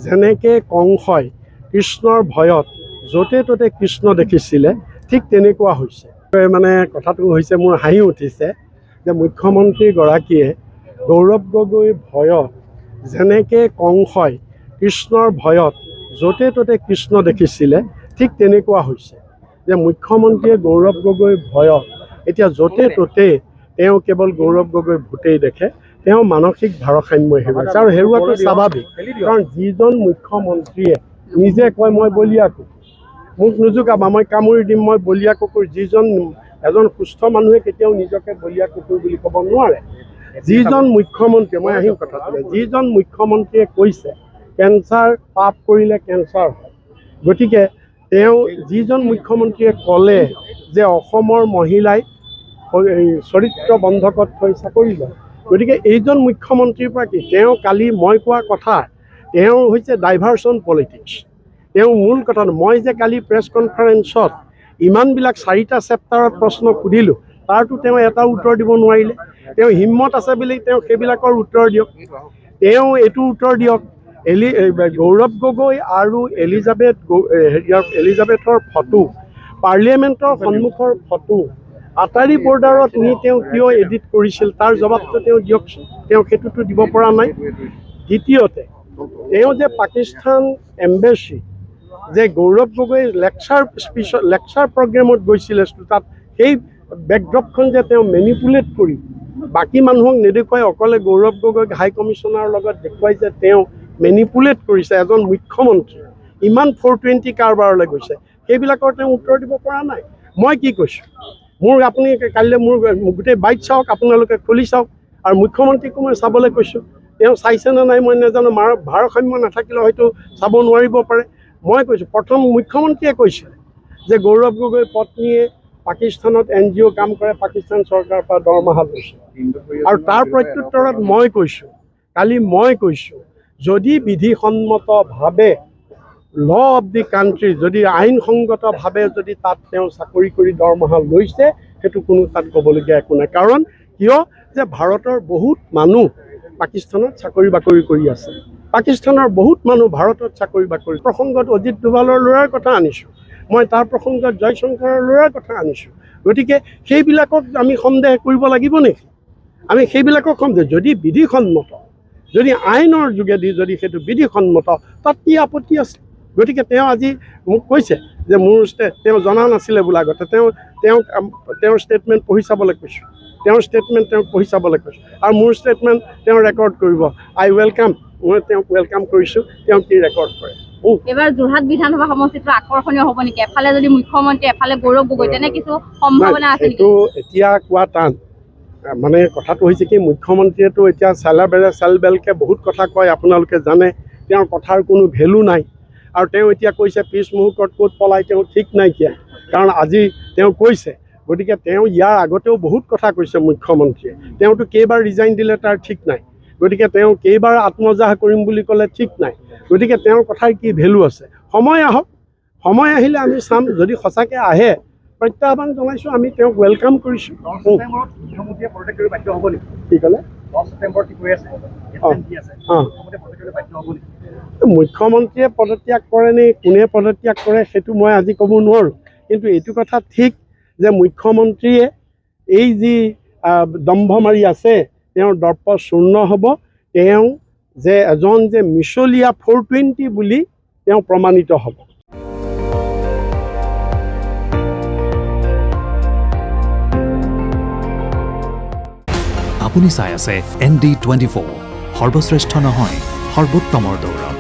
যেনেকৈ কংসই কৃষ্ণৰ ভয়ত য'তে ত'তে কৃষ্ণ দেখিছিলে ঠিক তেনেকুৱা হৈছে। মানে কথাটো হৈছে মোৰ হাঁহি উঠিছে যে মুখ্যমন্ত্ৰীগৰাকীয়ে গৌৰৱ গগৈৰ ভয়ত যেনেকৈ কংসই কৃষ্ণৰ ভয়ত য'তে ত'তে কৃষ্ণ দেখিছিলে ঠিক তেনেকুৱা হৈছে যে মুখ্যমন্ত্ৰীয়ে গৌৰৱ গগৈৰ ভয়ত এতিয়া য'তে ত'তে তেওঁ কেৱল গৌৰৱ গগৈৰ ভূতেই দেখে। তেওঁ মানসিক ভাৰসাম্য হেৰুৱাইছে আৰু হেৰুৱাটো স্বাভাৱিক, কাৰণ যিজন মুখ্যমন্ত্ৰীয়ে নিজে কয় মই বলীয়া কুকুৰ, মোক নোজোকাবা মই কামুৰি দিম, মই বলীয়া কুকুৰ, এজন সুস্থ মানুহে কেতিয়াও নিজকে বলীয়া কুকুৰ বুলি ক'ব নোৱাৰে। যিজন মুখ্যমন্ত্ৰীয়ে, মই আহিম কথাটোলৈ, যিজন মুখ্যমন্ত্ৰীয়ে কৈছে কেঞ্চাৰ পাপ কৰিলে কেঞ্চাৰ হয়, গতিকে তেওঁ যিজন মুখ্যমন্ত্ৰীয়ে ক'লে যে অসমৰ মহিলাই চৰিত্ৰ বন্ধকত থৈ চাকৰি লয়, গতিকে এইজন মুখ্যমন্ত্ৰীৰ পৰা কি তেওঁ কালি মই কোৱা কথা তেওঁ হৈছে ডাইভাৰ্চন পলিটিক্স। তেওঁ মূল কথা মই যে কালি প্ৰেছ কনফাৰেন্সত ইমানবিলাক 4টা চেপ্টাৰত প্ৰশ্ন সুধিলোঁ তাৰতো তেওঁ এটা উত্তৰ দিব নোৱাৰিলে। তেওঁ হিম্মত আছে বুলি তেওঁ সেইবিলাকৰ উত্তৰ দিয়ক। তেওঁ এইটো উত্তৰ দিয়ক, গৌৰৱ গগৈ আৰু এলিজাবেথৰ ফটো, পাৰ্লিয়ামেণ্টৰ সন্মুখৰ ফটো আটাৰী বৰ্ডাৰত নি তেওঁ কিয় এডিট কৰিছিল তাৰ জবাবটো তেওঁ দিয়কচোন। তেওঁ সেইটোতো দিব পৰা নাই। দ্বিতীয়তে তেওঁ যে পাকিস্তান এম্বেচি যে গৌৰৱ গগৈ লেকচাৰ প্ৰগ্ৰেমত গৈছিলে, তাত সেই বেকড্ৰপখন যে তেওঁ মেনিপুলেট কৰি বাকী মানুহক নেদেখুৱাই অকলে গৌৰৱ গগৈক হাই কমিশ্যনাৰৰ লগত দেখুৱাই যে তেওঁ মেনিপুলেট কৰিছে এজন মুখ্যমন্ত্ৰী, ইমান 420 কাৰবাৰলৈ গৈছে, সেইবিলাকৰ তেওঁ উত্তৰ দিব পৰা নাই। মই কি কৈছোঁ, আপুনি কাইলৈ মোৰ গোটেই বাইট চাওক, আপোনালোকে খুলি চাওক, আৰু মুখ্যমন্ত্ৰীকো মই চাবলৈ কৈছোঁ। তেওঁ চাইছেনে নাই মই নাজানো, ভাৰসাম্য নাথাকিলে হয়তো চাব নোৱাৰিব পাৰে। মই কৈছোঁ প্ৰথম মুখ্যমন্ত্ৰীয়ে কৈছিল যে গৌৰৱ গগৈৰ পত্নীয়ে পাকিস্তানত NGO কাম কৰে, পাকিস্তান চৰকাৰৰ পৰা দৰমহা লৈছে, আৰু তাৰ প্ৰত্যুত্তৰত মই কৈছোঁ যদি বিধিসন্মতভাৱে ল অফ দি কাণ্ট্ৰি, যদি আইনসংগতভাৱে যদি তাত তেওঁ চাকৰি কৰি দৰমহা লৈছে, সেইটো কোনো তাত ক'বলগীয়া একো নাই। কাৰণ কিয় যে ভাৰতৰ বহুত মানুহ পাকিস্তানত চাকৰি বাকৰি কৰি আছে, পাকিস্তানৰ বহুত মানুহ ভাৰতত চাকৰি বাকৰি। প্ৰসংগত অজিত ডোভালৰ ল'ৰাৰ কথা আনিছোঁ, মই তাৰ প্ৰসংগত জয়শংকৰৰ ল'ৰাৰ কথা আনিছোঁ। গতিকে সেইবিলাকক আমি সন্দেহ কৰিব লাগিব নেকি? আমি সেইবিলাকক সন্দেহ, যদি বিধিসন্মত, যদি আইনৰ যোগেদি যদি সেইটো বিধিসন্মত, তাত কি আপত্তি আছে? গতিকে তেওঁ আজি মোক কৈছে যে তেওঁ জনা নাছিলে বোলে আগতে, তেওঁৰ ষ্টেটমেণ্ট পঢ়ি চাবলৈ কৈছোঁ, তেওঁক পঢ়ি চাবলৈ কৈছোঁ, আৰু মোৰ ষ্টেটমেণ্ট তেওঁ ৰেকৰ্ড কৰিব। মই তেওঁক ৱেলকাম কৰিছোঁ, তেওঁ কি ৰেকৰ্ড কৰে। এইবাৰ যোৰহাট বিধানসভা সমষ্টিটো আকৰ্ষণীয় হ'ব নেকি? এফালে যদি মুখ্যমন্ত্ৰী, এফালে গৌৰৱ গগৈ, তেনে কিছু সম্ভাৱনা আছে নেকি? এইটো এতিয়া কোৱা টান। মানে কথাটো হৈছে কি, মুখ্যমন্ত্ৰীয়েতো এতিয়া চেলবেলকৈ বহুত কথা কয়, আপোনালোকে জানে, তেওঁৰ কথাৰ কোনো ভেলু নাই। আৰু তেওঁ এতিয়া কৈছে পিছ মুহূৰ্তত ক'ত পলাই তেওঁ ঠিক নাইকিয়া, কাৰণ আজি তেওঁ কৈছে। গতিকে তেওঁ ইয়াৰ আগতেও বহুত কথা কৈছে মুখ্যমন্ত্ৰীয়ে, তেওঁতো কেইবাৰ ৰিজাইন দিলে তাৰ ঠিক নাই, গতিকে তেওঁ কেইবাৰ আত্মজাহ কৰিম বুলি ক'লে ঠিক নাই। গতিকে তেওঁৰ কথাৰ কি ভেলু আছে? সময় আহক, সময় আহিলে আমি চাম। যদি সঁচাকৈ আহে প্ৰত্যাহ্বান জনাইছোঁ, আমি তেওঁক ৱেলকাম কৰিছোঁ। কি ক'লে? মুখ্যমন্ত্ৰীয়ে পদত্যাগ কৰে নে কোনে পদত্যাগ কৰে সেইটো মই আজি ক'ব নোৱাৰোঁ, কিন্তু এইটো কথা ঠিক যে মুখ্যমন্ত্ৰীয়ে এই যি দম্ভ মাৰি আছে তেওঁৰ দৰ্প চূৰ্ণ হ'ব। তেওঁ যে এজন যে মিছলীয়া 420 বুলি তেওঁ প্ৰমাণিত হ'ব। আপুনি চাই আছে ND24, সৰ্বশ্ৰেষ্ঠ নহয় সৰ্বোত্তমৰ দৌৰ।